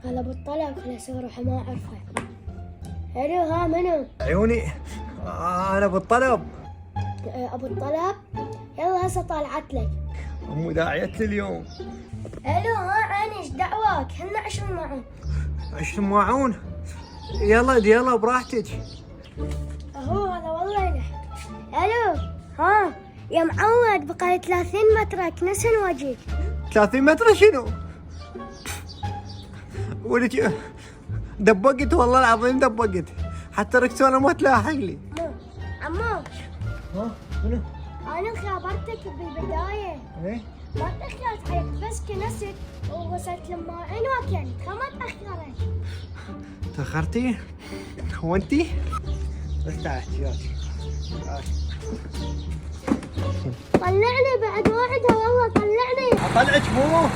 هلا ابو الطلب خلاص اروح ما اعرفه. الو ها منو؟ عيوني انا ابو الطلب. ابو الطلب يلا هسه طالعت لك. مو داعيت لي اليوم. الو ها عيني ايش دعواك؟ هن 20 معون. 20 معون؟ يلا براحتك. اهو هذا والله ينح. الو ها يا معود بقى 30 متر كنسن وجهك. 30 متر شنو؟ ولك دبقت والله العظيم دبقت، حتى ركسونا ما تلاحق لي. عمو ها منو؟ انا خابرتك بالبدايه. ايه ما تأخرت عليك بس كنست ووصلت لما عينك يعني ما تأخرت. تأخرتي؟ هو انتي؟ بس تعالي يلا طلعني بعد واحدة والله طلعني. اطلعك مو